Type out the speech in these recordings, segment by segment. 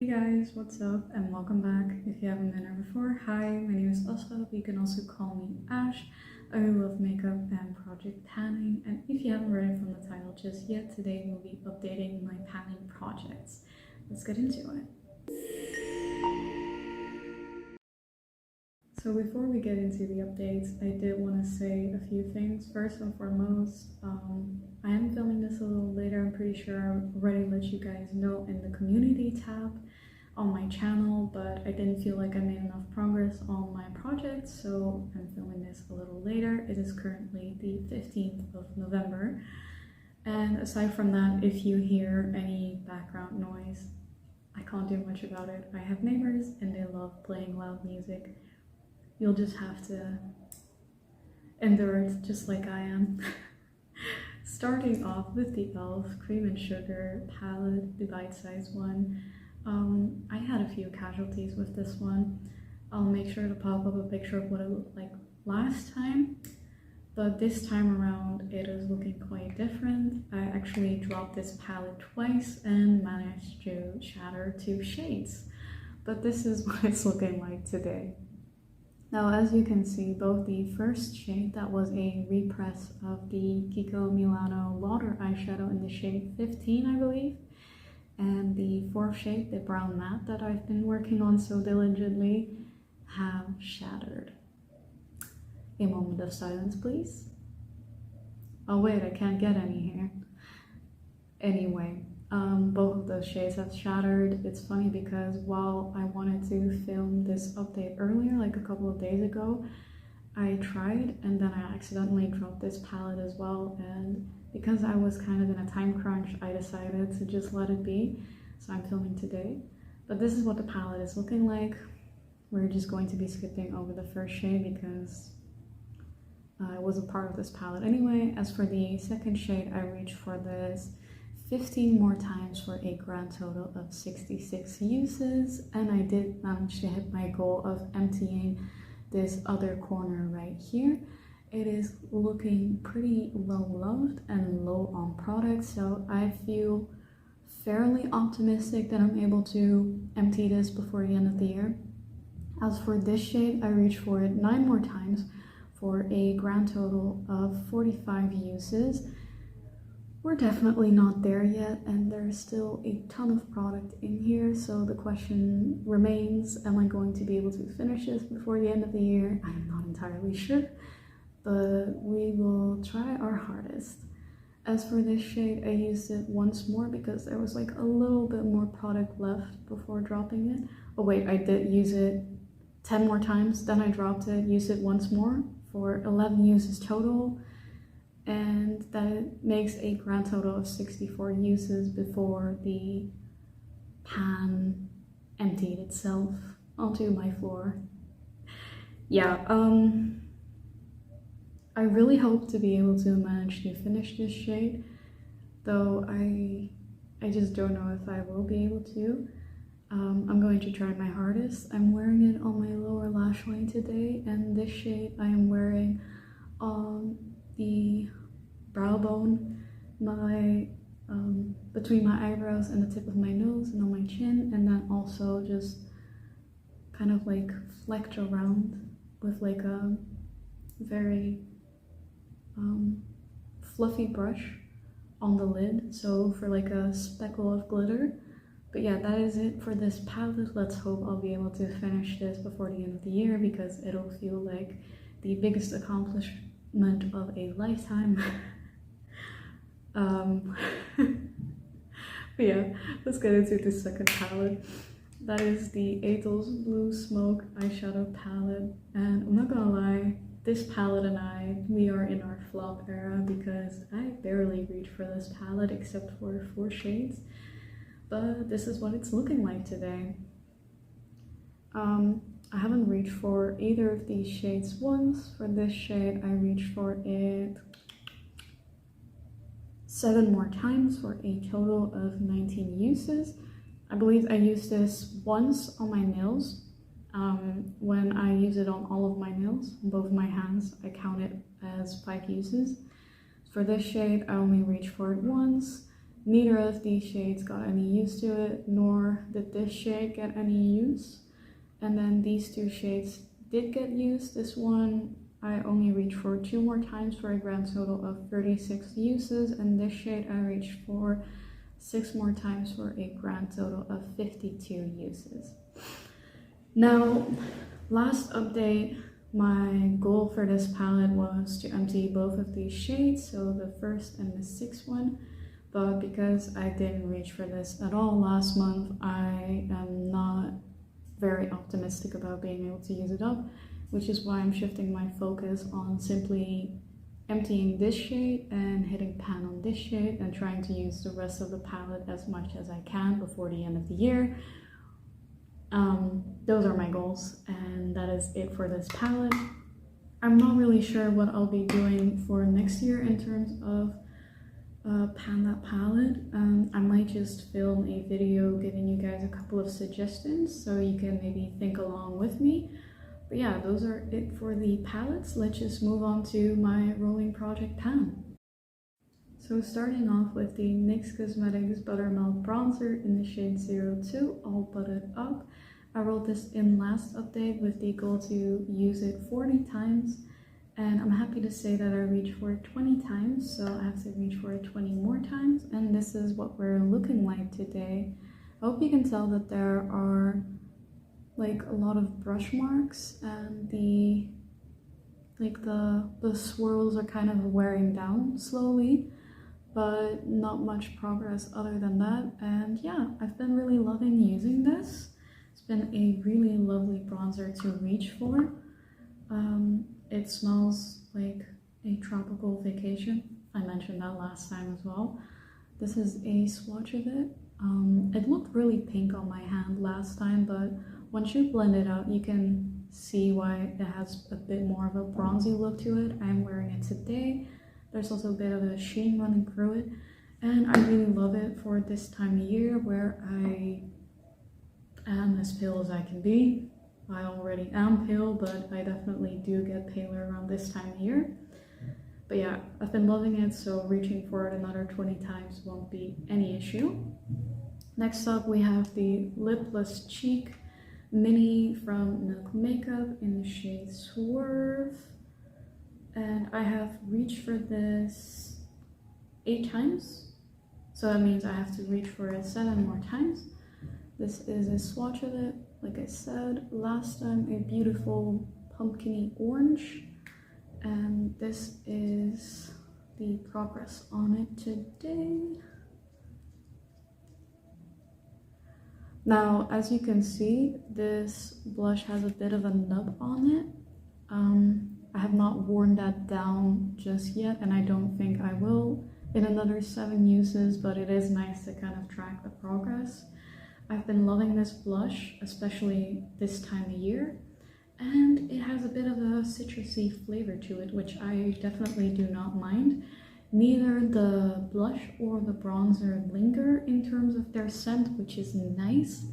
Hey guys, what's up and welcome back. If you haven't been here before, hi, my name is Asra, but you can also call me Ash. I love makeup and project panning, and if you haven't read it from the title just yet, today we'll be updating my panning projects. Let's get into it. So before we get into the updates, I did want to say a few things. First and foremost, I am filming this a little later. I'm pretty sure I already let you guys know in the community tab on my channel, but I didn't feel like I made enough progress on my project, so I'm filming this a little later. It is currently the 15th of November. And aside from that, if you hear any background noise, I can't do much about it. I have neighbors and they love playing loud music. You'll just have to endure it just like I am. Starting off with the e.l.f. Cream and Sugar palette, the bite-sized one. I had a few casualties with this one. I'll make sure to pop up a picture of what it looked like last time, but this time around it is looking quite different. I actually dropped this palette twice and managed to shatter 2 shades, but this is what it's looking like today. Now, as you can see, both the first shade, that was a repress of the Kiko Milano Water eyeshadow in the shade 15, I believe, and the 4th shade, the brown matte that I've been working on so diligently, have shattered. A moment of silence, please. Oh wait, I can't get any here. Anyway, both of those shades have shattered. It's funny because while I wanted to film this update earlier, like a couple of days ago, I tried and then I accidentally dropped this palette as well, and because I was kind of in a time crunch, I decided to just let it be. So I'm filming today. But this is what the palette is looking like. We're just going to be skipping over the first shade because it wasn't part of this palette anyway. As for the second shade, I reached for this 15 more times for a grand total of 66 uses, and I did manage to hit my goal of emptying this other corner right here. It is looking pretty well loved and low on product, so I feel fairly optimistic that I'm able to empty this before the end of the year. As for this shade, I reached for it 9 more times for a grand total of 45 uses. We're definitely not there yet, and there's still a ton of product in here, so the question remains, am I going to be able to finish this before the end of the year? I'm not entirely sure, but we will try our hardest. As for this shade, I used it once more because there was like a little bit more product left before dropping it. Oh wait, I did use it 10 more times, then I dropped it, used it once more for 11 uses total. And that makes a grand total of 64 uses before the pan emptied itself onto my floor. Yeah, I really hope to be able to manage to finish this shade, though I just don't know if I will be able to. I'm going to try my hardest. I'm wearing it on my lower lash line today, and this shade I am wearing on the brow bone, between my eyebrows and the tip of my nose and on my chin, and then also just kind of like flecked around with like a very fluffy brush on the lid, so for like a speckle of glitter. But yeah, that is it for this palette. Let's hope I'll be able to finish this before the end of the year, because it'll feel like the biggest accomplishment of a lifetime. But yeah, let's get into the second palette. That is the Ethos Blue Smoke eyeshadow palette, and I'm not gonna lie, this palette and we are in our flop era because I barely reach for this palette except for 4 shades, but this is what it's looking like today. I haven't reached for either of these shades once. For this shade, I reached for it 7 more times for a total of 19 uses. I believe I used this once on my nails. When I use it on all of my nails, on both my hands, I count it as 5 uses. For this shade, I only reached for it once. neither of these shades got any use to it, nor did this shade get any use. And then these two shades did get used. This one I only reached for 2 more times for a grand total of 36 uses, and this shade I reached for 6 more times for a grand total of 52 uses. Now, last update, my goal for this palette was to empty both of these shades, so the first and the sixth one, but because I didn't reach for this at all last month, I am not very optimistic about being able to use it up, which is why I'm shifting my focus on simply emptying this shade and hitting pan on this shade and trying to use the rest of the palette as much as I can before the end of the year. Those are my goals, and that is it for this palette. I'm not really sure what I'll be doing for next year in terms of pan that palette. I might just film a video giving you guys a couple of suggestions so you can maybe think along with me. But yeah, those are it for the palettes. Let's just move on to my rolling project pan. So starting off with the NYX Cosmetics Buttermelt Bronzer in the shade 02, all butted up. I rolled this in last update with the goal to use it 40 times, and I'm happy to say that I reached for it 20 times, so I have to reach for it 20 more times, and this is what we're looking like today. I hope you can tell that there are like a lot of brush marks, and the swirls are kind of wearing down slowly, but not much progress other than that. And yeah, I've been really loving using this. It's been a really lovely bronzer to reach for. It smells like a tropical vacation. I mentioned that last time as well. This is a swatch of it. It looked really pink on my hand last time, but once you blend it out, you can see why it has a bit more of a bronzy look to it. I'm wearing it today. There's also a bit of a sheen running through it, and I really love it for this time of year where I am as pale as I can be. I already am pale, but I definitely do get paler around this time of year. But yeah, I've been loving it, so reaching for it another 20 times won't be any issue. Next up, we have the Lipless Cheek Mini from Milk Makeup in the shade Swerve. And I have reached for this 8 times. So that means I have to reach for it 7 more times. This is a swatch of it. Like I said last time, a beautiful pumpkin-y orange. And this is the progress on it today. Now, as you can see, this blush has a bit of a nub on it. I have not worn that down just yet, and I don't think I will in another 7 uses, but it is nice to kind of track the progress. I've been loving this blush, especially this time of year, and it has a bit of a citrusy flavor to it, which I definitely do not mind. Neither the blush or the bronzer linger in terms of their scent, which is nice,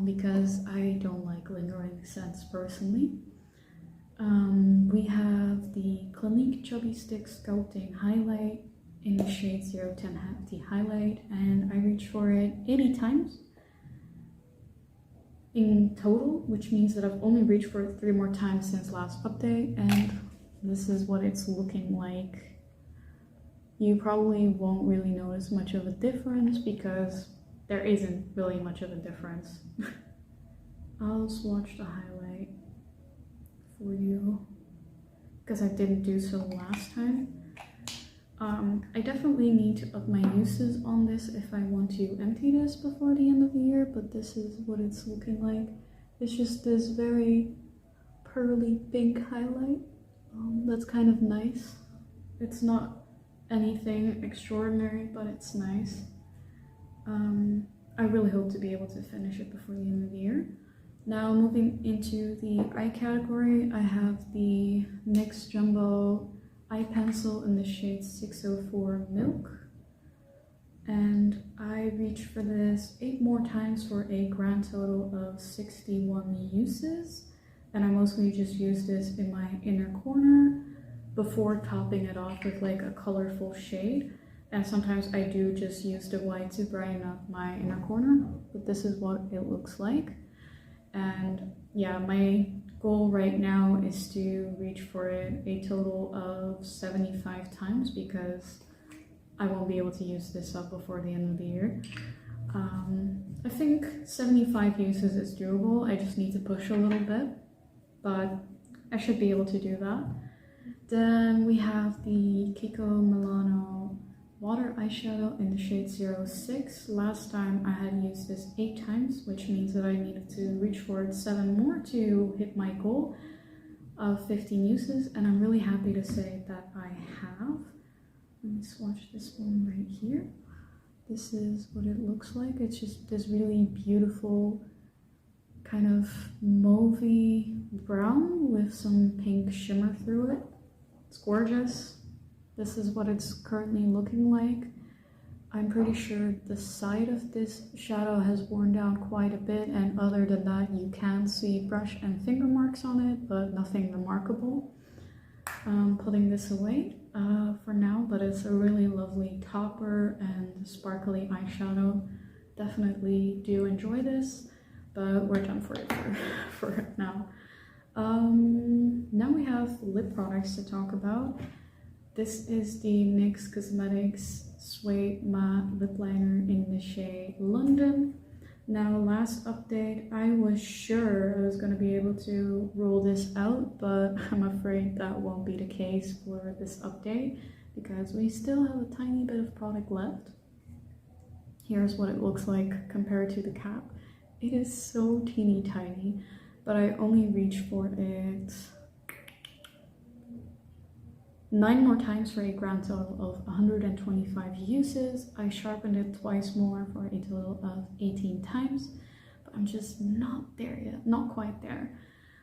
because I don't like lingering scents personally. We have the Clinique Chubby Stick Sculpting Highlight in the shade 010 Hefty Highlight, and I reached for it 80 times in total, which means that I've only reached for it 3 more times since last update, and this is what it's looking like. You probably won't really notice much of a difference because there isn't really much of a difference. I'll swatch the highlight for you because I didn't do so last time. I definitely need to up my uses on this if I want to empty this before the end of the year, but this is what it's looking like. It's just this very pearly pink highlight. That's kind of nice. It's not anything extraordinary, but it's nice. I really hope to be able to finish it before the end of the year. Now moving into the eye category, I have the NYX Jumbo Eye Pencil in the shade 604 Milk. And I reached for this 8 more times for a grand total of 61 uses. And I mostly just used this in my inner corner before topping it off with like a colorful shade. And sometimes I do just use the white to brighten up my inner corner, but this is what it looks like. And yeah, my goal right now is to reach for it a total of 75 times because I won't be able to use this up before the end of the year. I think 75 uses is doable. I just need to push a little bit, but I should be able to do that. Then we have the Kiko Milano water eyeshadow in the shade 06. Last time I had used this 8 times, which means that I needed to reach for it 7 more to hit my goal of 15 uses, and I'm really happy to say that I have. Let me swatch this one right here. This is what it looks like. It's just this really beautiful kind of mauvey brown with some pink shimmer through it. It's gorgeous. This is what it's currently looking like. I'm pretty sure the side of this shadow has worn down quite a bit, and other than that you can see brush and finger marks on it, but nothing remarkable. Putting this away for now, but it's a really lovely topper and sparkly eyeshadow. Definitely do enjoy this, but we're done for it for now. Now we have lip products to talk about. This is the NYX Cosmetics Suede Matte Lip Liner in the shade London. Now, last update, I was sure I was going to be able to roll this out, but I'm afraid that won't be the case for this update because we still have a tiny bit of product left. Here's what it looks like compared to the cap. It is so teeny tiny, but I only reached for it 9 more times for a grand total of 125 uses. I sharpened it twice more for a total of 18 times, but I'm just not there yet, not quite there.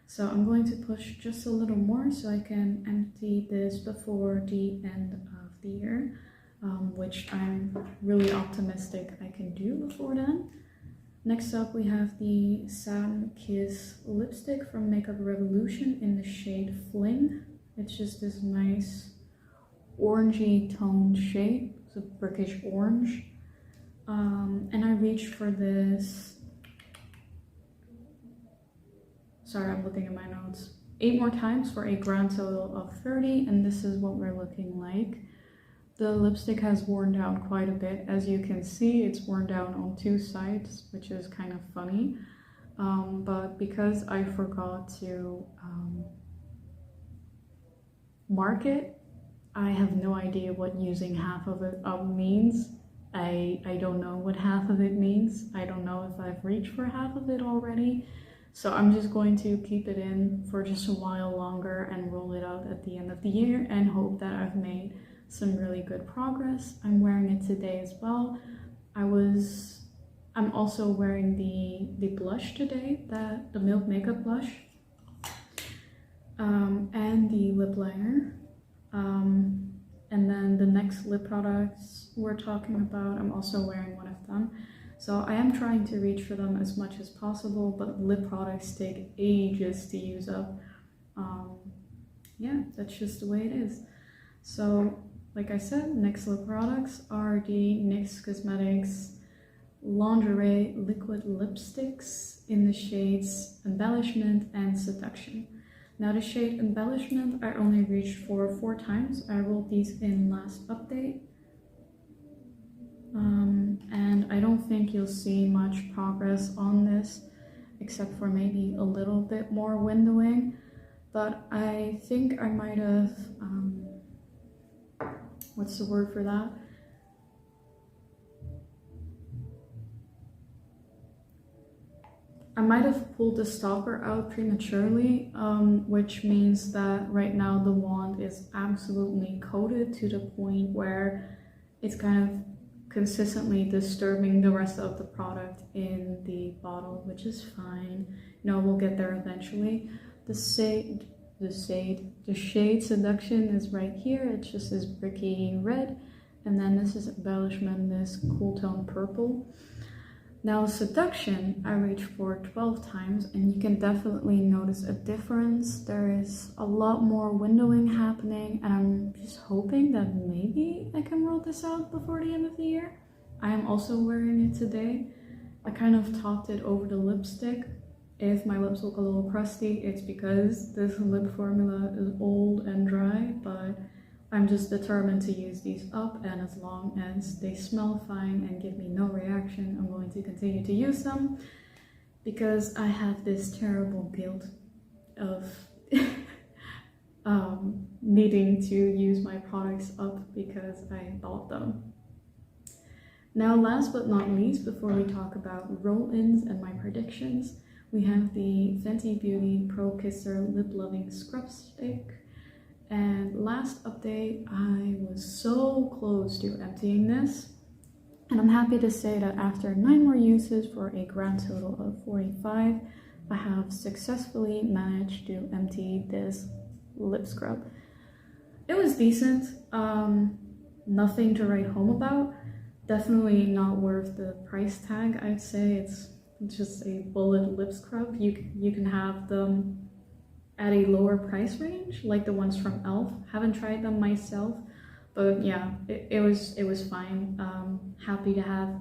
So I'm going to push just a little more so I can empty this before the end of the year, which I'm really optimistic I can do before then. Next up we have the Satin Kiss lipstick from Makeup Revolution in the shade Fling. It's just this nice orangey toned shade. It's a brickish orange. And I reached for this, sorry, I'm looking at my notes, 8 more times for a grand total of 30, and this is what we're looking like. The lipstick has worn down quite a bit. As you can see, it's worn down on 2 sides, which is kind of funny. But because I forgot to mark it, I have no idea what using half of it up means. I don't know what half of it means. I don't know if I've reached for half of it already. So I'm just going to keep it in for just a while longer and roll it out at the end of the year and hope that I've made some really good progress. I'm wearing it today as well. I'm also wearing the blush today, the Milk Makeup blush, and the lip liner. And then the next lip products we're talking about, I'm also wearing one of them. So I am trying to reach for them as much as possible, but lip products take ages to use up. Yeah, that's just the way it is. So, like I said, next lip products are the NYX Cosmetics Lingerie Liquid Lipsticks in the shades Embellishment and Seduction. Now the shade Embellishment I only reached for 4 times. I rolled these in last update. And I don't think you'll see much progress on this, except for maybe a little bit more windowing. But I think I might have, what's the word for that? I might have pulled the stopper out prematurely, which means that right now the wand is absolutely coated to the point where it's kind of consistently disturbing the rest of the product in the bottle, which is fine. You know, we'll get there eventually. The shade Seduction is right here. It's just this bricky red, and then this is Embellishment, this cool tone purple. Now seduction, I reached for 12 times, and you can definitely notice a difference. There is a lot more windowing happening, and I'm just hoping that maybe I can roll this out before the end of the year. I am also wearing it today. I kind of topped it over the lipstick. If my lips look a little crusty, it's because this lip formula is old and dry, but I'm just determined to use these up, and as long as they smell fine and give me no reaction, I'm going to continue to use them, because I have this terrible guilt of needing to use my products up because I bought them. Now, last but not least, before we talk about roll-ins and my predictions, we have the Fenty Beauty Pro Kisser Lip Loving Scrub Stick. And last update, I was so close to emptying this, and I'm happy to say that after 9 more uses for a grand total of 45, I have successfully managed to empty this lip scrub. It was decent, nothing to write home about, definitely not worth the price tag. I'd say it's just a bullet lip scrub. You can have them at a lower price range, like the ones from e.l.f. Haven't tried them myself, but yeah, it was fine. Happy to have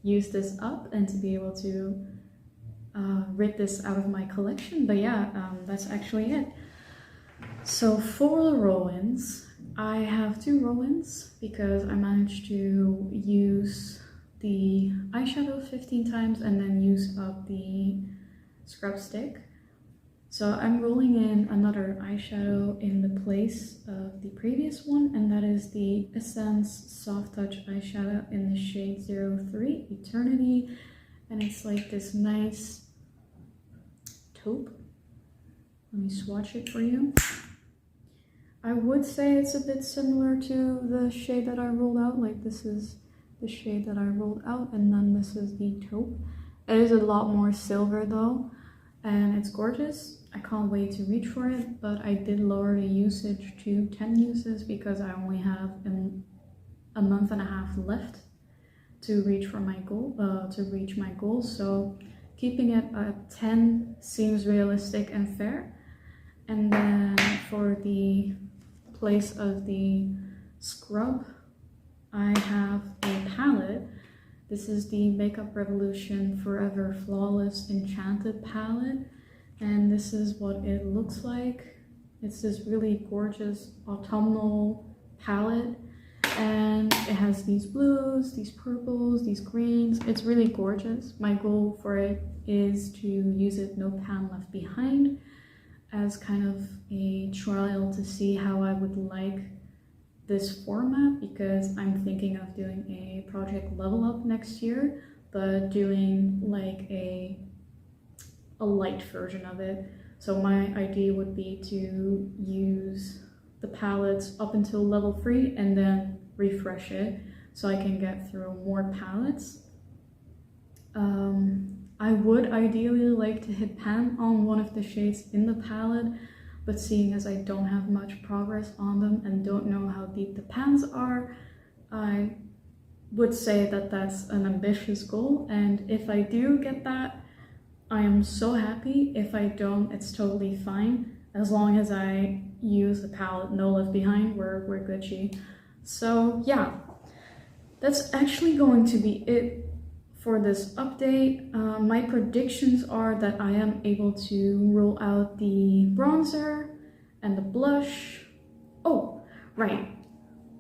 used this up and to be able to rid this out of my collection. But yeah, that's actually it. So for the roll-ins, I have 2 roll-ins because I managed to use the eyeshadow 15 times and then use up the scrub stick. So I'm rolling in another eyeshadow in the place of the previous one, and that is the Essence Soft Touch eyeshadow in the shade 03 Eternity, and it's like this nice taupe. Let me swatch it for you. I would say it's a bit similar to the shade that I rolled out, like this is the shade that I rolled out, and then this is the taupe. It is a lot more silver though, and it's gorgeous. I can't wait to reach for it, but I did lower the usage to 10 uses because I only have a month and a half left to reach for my goal, so keeping it at 10 seems realistic and fair. And then for the place of the scrub, I have a palette. This is the Makeup Revolution Forever Flawless Enchanted palette, and this is what it looks like. It's this really gorgeous autumnal palette, and it has these blues, these purples, these greens. It's really gorgeous. My goal for it is to use it no pan left behind as kind of a trial to see how I would like this format, because I'm thinking of doing a project level up next year, but doing like a light version of it. So my idea would be to use the palettes up until level 3 and then refresh it so I can get through more palettes. I would ideally like to hit pan on one of the shades in the palette, but seeing as I don't have much progress on them and don't know how deep the pans are, I would say that that's an ambitious goal, and if I do get that, I am so happy. If I don't, it's totally fine. As long as I use the palette no left behind, we're Gucci. So yeah, that's actually going to be it for this update. My predictions are that I am able to roll out the bronzer and the blush. Oh, right.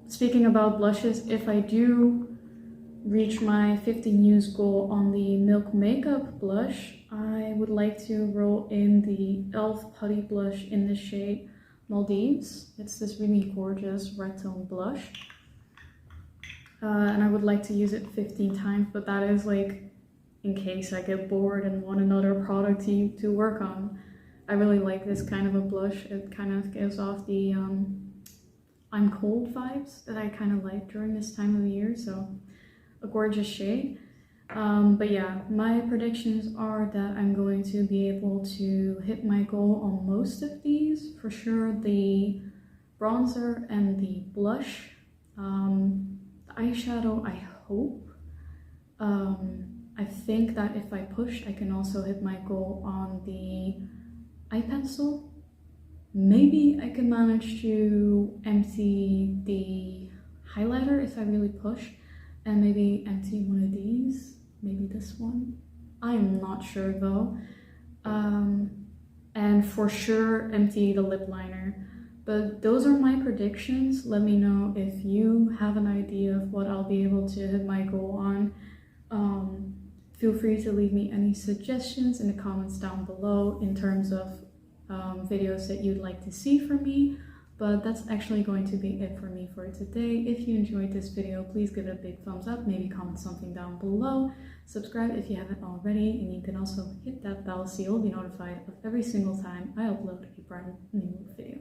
Speaking about blushes, if I do reach my 15 use goal on the Milk Makeup blush, I would like to roll in the e.l.f. Putty Blush in the shade Maldives. It's this really gorgeous red tone blush. And I would like to use it 15 times, but that is like in case I get bored and want another product to work on. I really like this kind of a blush. It kind of gives off the I'm cold vibes that I kind of like during this time of the year, so a gorgeous shade. But yeah, my predictions are that I'm going to be able to hit my goal on most of these. For sure the bronzer and the blush. The eyeshadow, I hope. I think that if I push, I can also hit my goal on the eye pencil. Maybe I can manage to empty the highlighter if I really push, and maybe empty one of these, maybe this one. I'm not sure though. And for sure empty the lip liner. But those are my predictions. Let me know if you have an idea of what I'll be able to hit my goal on. Feel free to leave me any suggestions in the comments down below in terms of videos that you'd like to see from me. But that's actually going to be it for me for today. If you enjoyed this video, please give it a big thumbs up, maybe comment something down below. Subscribe if you haven't already, and you can also hit that bell so you'll be notified of every single time I upload a brand new video.